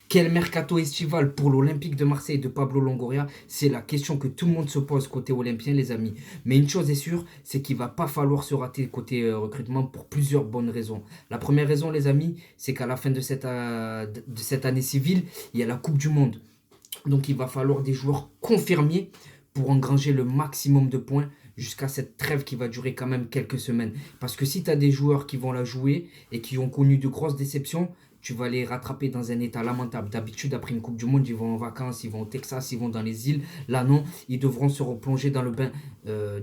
Quel mercato estival pour l'Olympique de Marseille de Pablo Longoria? C'est la question que tout le monde se pose côté olympien, les amis. Mais une chose est sûre, c'est qu'il va pas falloir se rater côté recrutement pour plusieurs bonnes raisons. La première raison, les amis, c'est qu'à la fin de cette année civile, il y a la Coupe du Monde. Donc il va falloir des joueurs confirmés pour engranger le maximum de points jusqu'à cette trêve qui va durer quand même quelques semaines. Parce que si tu as des joueurs qui vont la jouer et qui ont connu de grosses déceptions, tu vas les rattraper dans un état lamentable. D'habitude, après une Coupe du Monde, ils vont en vacances, ils vont au Texas, ils vont dans les îles. Là, non, ils devront se replonger dans le bain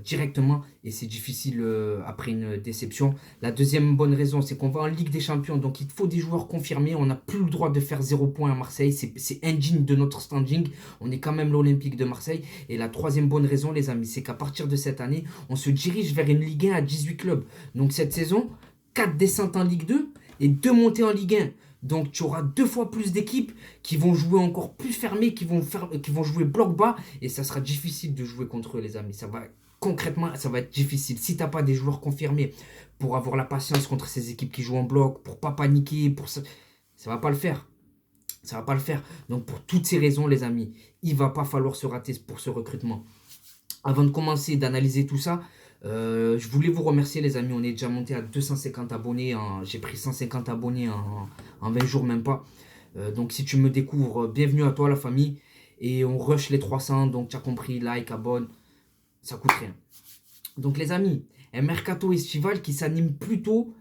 directement et c'est difficile après une déception. La deuxième bonne raison, c'est qu'on va en Ligue des Champions, donc il faut des joueurs confirmés. On n'a plus le droit de faire 0 point à Marseille, c'est indigne de notre standing. On est quand même l'Olympique de Marseille. Et la troisième bonne raison, les amis, c'est qu'à partir de cette année, on se dirige vers une Ligue 1 à 18 clubs. Donc cette saison, 4 descentes en Ligue 2 et 2 montées en Ligue 1. Donc tu auras 2 fois plus d'équipes qui vont jouer encore plus fermées, qui vont jouer bloc bas. Et ça sera difficile de jouer contre eux, les amis. Concrètement, ça va être difficile. Si tu n'as pas des joueurs confirmés pour avoir la patience contre ces équipes qui jouent en bloc, pour pas paniquer, ça va pas le faire. Ça va pas le faire. Donc pour toutes ces raisons, les amis, il va pas falloir se rater pour ce recrutement. Avant de commencer d'analyser tout ça, je voulais vous remercier les amis. On est déjà monté à 250 abonnés. J'ai pris 150 abonnés en 20 jours, même pas. Donc si tu me découvres, bienvenue à toi la famille. Et on rush les 300. Donc tu as compris, like, abonne. Ça coûte rien. Donc les amis, un mercato estival qui s'anime plutôt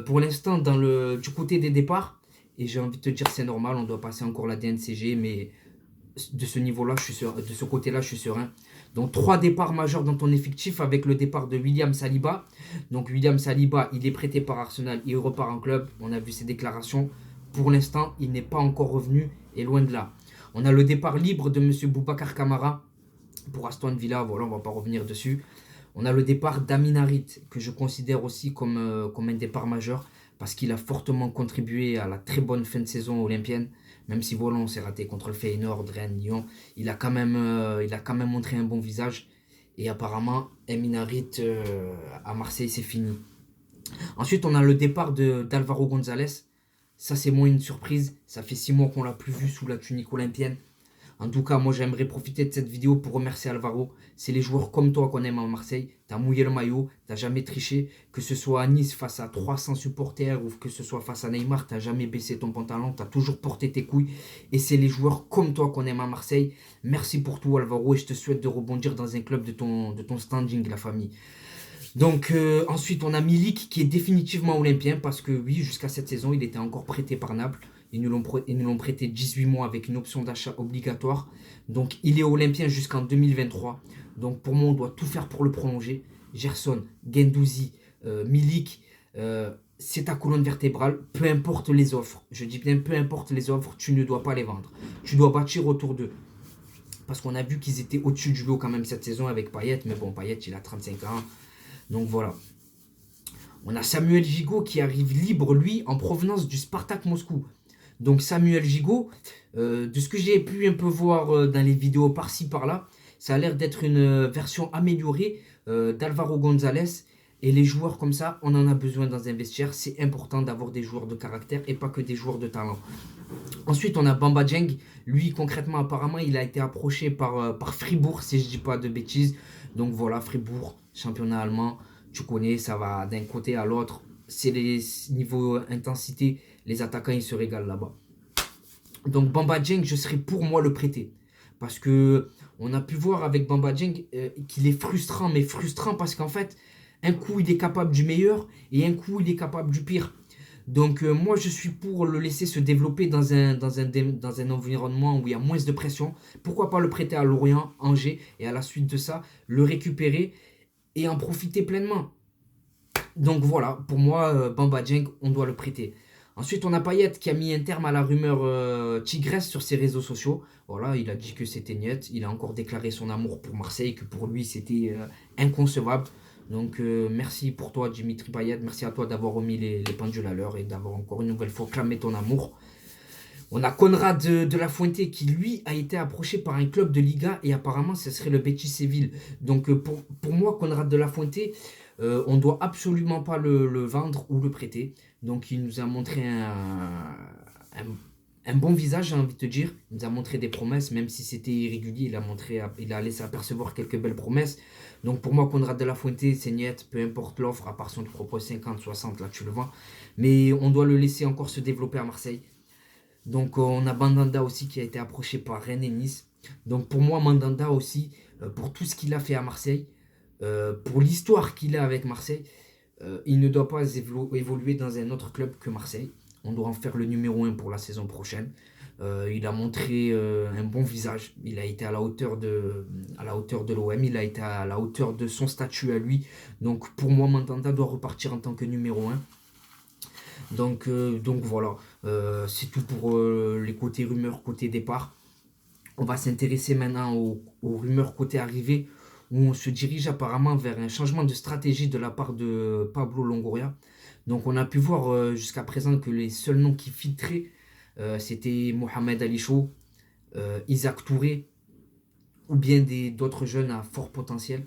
pour l'instant du côté des départs. Et j'ai envie de te dire c'est normal, on doit passer encore la DNCG, mais de ce niveau-là, de ce côté-là, je suis serein. Donc 3 départs majeurs dans ton effectif avec le départ de William Saliba. Donc William Saliba, il est prêté par Arsenal, il repart en club. On a vu ses déclarations. Pour l'instant, il n'est pas encore revenu et loin de là. On a le départ libre de Monsieur Boubacar Kamara pour Aston Villa. Voilà, on ne va pas revenir dessus. On a le départ d'Amin Harit, que je considère aussi comme un départ majeur, parce qu'il a fortement contribué à la très bonne fin de saison olympienne. Même si voilà, on s'est raté contre le Feyenoord, Rennes, Lyon, il a quand même montré un bon visage. Et apparemment, Amin Harit à Marseille, c'est fini. Ensuite, on a le départ d'Alvaro González. Ça, c'est moins une surprise. Ça fait 6 mois qu'on l'a plus vu sous la tunique olympienne. En tout cas, moi j'aimerais profiter de cette vidéo pour remercier Alvaro. C'est les joueurs comme toi qu'on aime à Marseille. T'as mouillé le maillot, t'as jamais triché. Que ce soit à Nice face à 300 supporters ou que ce soit face à Neymar, t'as jamais baissé ton pantalon, t'as toujours porté tes couilles. Et c'est les joueurs comme toi qu'on aime à Marseille. Merci pour tout Alvaro et je te souhaite de rebondir dans un club de ton standing, la famille. Donc ensuite on a Milik qui est définitivement olympien parce que oui, jusqu'à cette saison, il était encore prêté par Naples. Ils nous l'ont prêté 18 mois avec une option d'achat obligatoire. Donc il est olympien jusqu'en 2023. Donc pour moi, on doit tout faire pour le prolonger. Gerson, Guendouzi, Milik, c'est ta colonne vertébrale. Peu importe les offres. Je dis bien peu importe les offres, tu ne dois pas les vendre. Tu dois bâtir autour d'eux. Parce qu'on a vu qu'ils étaient au-dessus du lot quand même cette saison avec Payet. Mais bon, Payet, il a 35 ans. Donc voilà. On a Samuel Gigot qui arrive libre, lui, en provenance du Spartak Moscou. Donc Samuel Gigot, de ce que j'ai pu un peu voir dans les vidéos par-ci par-là, ça a l'air d'être une version améliorée d'Alvaro González. Et les joueurs comme ça, on en a besoin dans un vestiaire. C'est important d'avoir des joueurs de caractère et pas que des joueurs de talent. Ensuite, on a Bamba Dieng. Lui, concrètement, apparemment, il a été approché par Fribourg, si je ne dis pas de bêtises. Donc voilà, Fribourg, championnat allemand. Tu connais, ça va d'un côté à l'autre. C'est les niveaux intensité. Les attaquants, ils se régalent là-bas. Donc Bamba Dieng, je serais pour moi le prêter. Parce que on a pu voir avec Bamba Dieng qu'il est frustrant. Mais frustrant parce qu'en fait, un coup, il est capable du meilleur et un coup, il est capable du pire. Donc moi, je suis pour le laisser se développer dans un environnement où il y a moins de pression. Pourquoi pas le prêter à Lorient, Angers, et à la suite de ça, le récupérer et en profiter pleinement. Donc voilà, pour moi, Bamba Dieng, on doit le prêter. Ensuite, on a Payet qui a mis un terme à la rumeur Tigresse sur ses réseaux sociaux. Voilà, il a dit que c'était net. Il a encore déclaré son amour pour Marseille, que pour lui, c'était inconcevable. Donc merci pour toi, Dimitri Payet. Merci à toi d'avoir remis les pendules à l'heure et d'avoir encore une nouvelle fois clamé ton amour. On a Conrad de la Fuente qui, lui, a été approché par un club de Liga et apparemment, ce serait le Betis Séville. Donc, pour moi, Conrad de la Fuente, on ne doit absolument pas le vendre ou le prêter. Donc, il nous a montré un bon visage, j'ai envie de te dire. Il nous a montré des promesses, même si c'était irrégulier, il a laissé apercevoir quelques belles promesses. Donc pour moi, Conrad de la Fuente, c'est niet, peu importe l'offre, à part si on te propose 50, 60, là tu le vends. Mais on doit le laisser encore se développer à Marseille. Donc on a Mandanda aussi qui a été approché par Rennes et Nice. Donc pour moi, Mandanda aussi, pour tout ce qu'il a fait à Marseille, pour l'histoire qu'il a avec Marseille, il ne doit pas évoluer dans un autre club que Marseille. On doit en faire le numéro un pour la saison prochaine. Il a montré un bon visage. Il a été à la hauteur de l'OM. Il a été à la hauteur de son statut à lui. Donc pour moi, Mandanda doit repartir en tant que numéro un. Donc voilà, c'est tout pour les côtés rumeurs, côté départ. On va s'intéresser maintenant aux rumeurs côté arrivée, où on se dirige apparemment vers un changement de stratégie de la part de Pablo Longoria. Donc on a pu voir jusqu'à présent que les seuls noms qui filtraient, c'était Mohamed Ali Chou, Isaac Touré, ou bien d'autres jeunes à fort potentiel.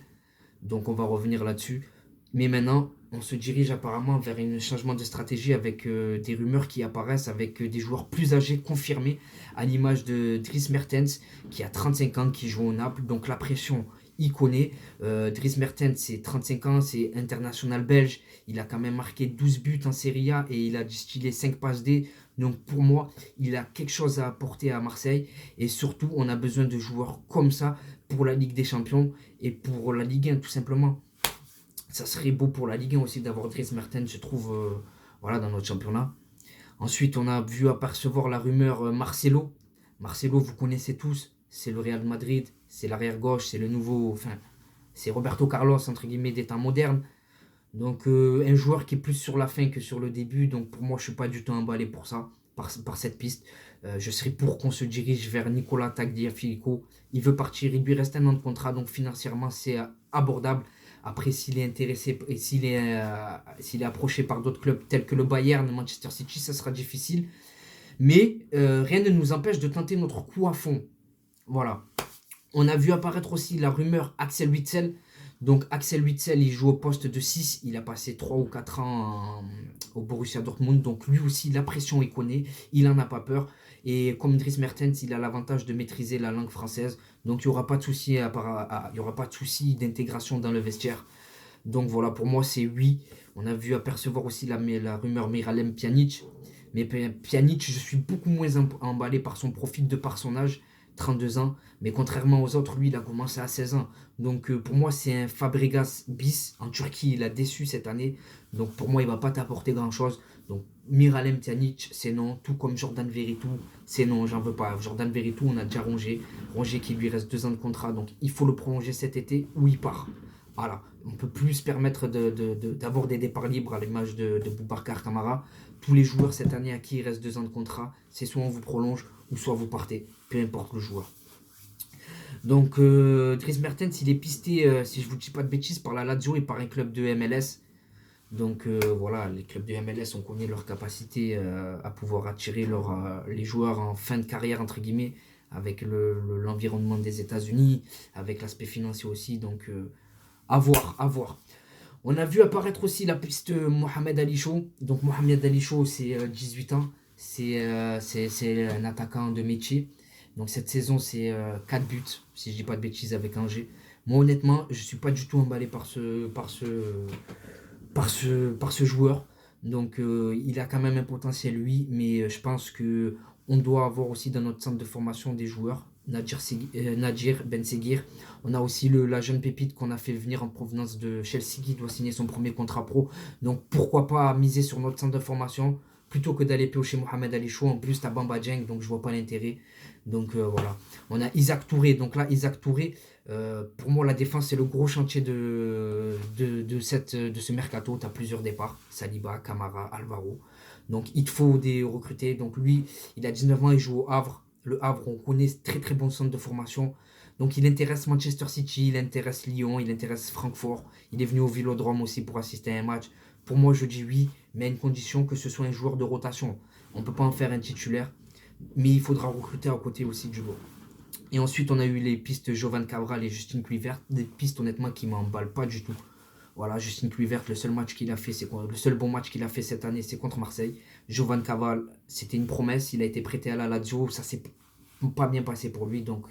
Donc on va revenir là-dessus. Mais maintenant, on se dirige apparemment vers un changement de stratégie avec des rumeurs qui apparaissent avec des joueurs plus âgés confirmés, à l'image de Dries Mertens, qui a 35 ans, qui joue au Naples. Donc la pression, il connaît. Dries Mertens, c'est 35 ans, c'est international belge. Il a quand même marqué 12 buts en Serie A et il a distillé 5 passes D. Donc pour moi, il a quelque chose à apporter à Marseille. Et surtout, on a besoin de joueurs comme ça pour la Ligue des Champions et pour la Ligue 1 tout simplement. Ça serait beau pour la Ligue 1 aussi d'avoir Dries Mertens, je trouve, voilà, dans notre championnat. Ensuite, on a vu apercevoir la rumeur Marcelo. Marcelo, vous connaissez tous, c'est le Real Madrid, c'est l'arrière gauche, c'est le nouveau, enfin, c'est Roberto Carlos, entre guillemets, des temps modernes. Donc, un joueur qui est plus sur la fin que sur le début. Donc, pour moi, je ne suis pas du tout emballé pour ça, par cette piste. Je serais pour qu'on se dirige vers Nicolas Tagliafico. Il veut partir, il lui reste un an de contrat, donc financièrement, c'est abordable. Après, s'il est intéressé et s'il est approché par d'autres clubs tels que le Bayern, Manchester City, ça sera difficile. Mais rien ne nous empêche de tenter notre coup à fond. Voilà. On a vu apparaître aussi la rumeur Axel Witsel. Donc Axel Witsel, il joue au poste de 6. Il a passé 3 ou 4 ans au Borussia Dortmund. Donc lui aussi, la pression, il connaît. Il n'en a pas peur. Et comme Dries Mertens, il a l'avantage de maîtriser la langue française. Donc il n'y aura pas de souci il y aura pas de souci d'intégration dans le vestiaire. Donc voilà, pour moi, c'est oui. On a vu apercevoir aussi la rumeur Miralem Pjanic. Mais Pjanic, je suis beaucoup moins emballé par son profil de par son âge, 32 ans. Mais contrairement aux autres, lui, il a commencé à 16 ans. Donc pour moi, c'est un Fabregas bis. En Turquie, il a déçu cette année. Donc pour moi, il ne va pas t'apporter grand-chose. Donc Miralem Pjanic, c'est non. Tout comme Jordan Veretout, c'est non, j'en veux pas. Jordan Veretout, on a déjà rongé. Rongé qui lui reste 2 ans de contrat. Donc il faut le prolonger cet été ou il part. Voilà, on peut plus se permettre d'avoir des départs libres à l'image de Boubacar Kamara. Tous les joueurs cette année à qui il reste 2 ans de contrat, c'est soit on vous prolonge ou soit vous partez, peu importe le joueur. Donc Dries Mertens, il est pisté, si je vous dis pas de bêtises, par la Lazio et par un club de MLS. Donc voilà, les clubs de MLS, on connaît leur capacité à pouvoir attirer les joueurs en fin de carrière, entre guillemets, avec l'environnement des États-Unis, avec l'aspect financier aussi. Donc à voir, à voir. On a vu apparaître aussi la piste Mohamed Ali Chou. Donc Mohamed Ali Chou, c'est 18 ans. C'est un attaquant de métier. Donc cette saison, c'est 4 buts, si je dis pas de bêtises, avec Angers. Moi, honnêtement, je suis pas du tout emballé par ce joueur. Donc il a quand même un potentiel, oui, mais je pense que on doit avoir aussi dans notre centre de formation des joueurs. Nadir Ben Seguir. On a aussi la jeune pépite qu'on a fait venir en provenance de Chelsea qui doit signer son premier contrat pro. Donc pourquoi pas miser sur notre centre de formation plutôt que d'aller piocher Mohamed Ali Chou. En plus, t'as Bamba Dieng, donc je vois pas l'intérêt. Donc voilà. On a Isaac Touré. Donc là, Isaac Touré, pour moi, la défense, c'est le gros chantier de ce mercato. Tu as plusieurs départs. Saliba, Camara, Alvaro. Donc il te faut des recruter. Donc lui, il a 19 ans, il joue au Havre. Le Havre, on connaît très très bon centre de formation. Donc il intéresse Manchester City, il intéresse Lyon, il intéresse Francfort. Il est venu au Vélodrome aussi pour assister à un match. Pour moi, je dis oui, mais à une condition que ce soit un joueur de rotation. On ne peut pas en faire un titulaire, mais il faudra recruter à côté aussi du lot. Et ensuite, on a eu les pistes Jovan Cabral et Justin Kluivert, des pistes honnêtement qui m'emballent pas du tout. Voilà, Justin Kluivert, le seul match qu'il a fait, le seul bon match qu'il a fait cette année, c'est contre Marseille. Jovan Caval, c'était une promesse, il a été prêté à la Lazio, ça s'est pas bien passé pour lui. Donc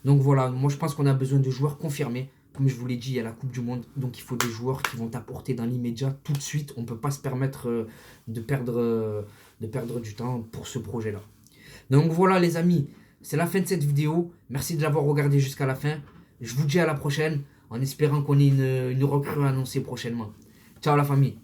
voilà, moi je pense qu'on a besoin de joueurs confirmés. Comme je vous l'ai dit, il y a la Coupe du Monde, donc il faut des joueurs qui vont t'apporter dans l'immédiat, tout de suite. On ne peut pas se permettre de perdre du temps pour ce projet-là. Donc voilà les amis, c'est la fin de cette vidéo. Merci de l'avoir regardé jusqu'à la fin. Je vous dis à la prochaine, en espérant qu'on ait une recrue annoncée prochainement. Ciao la famille.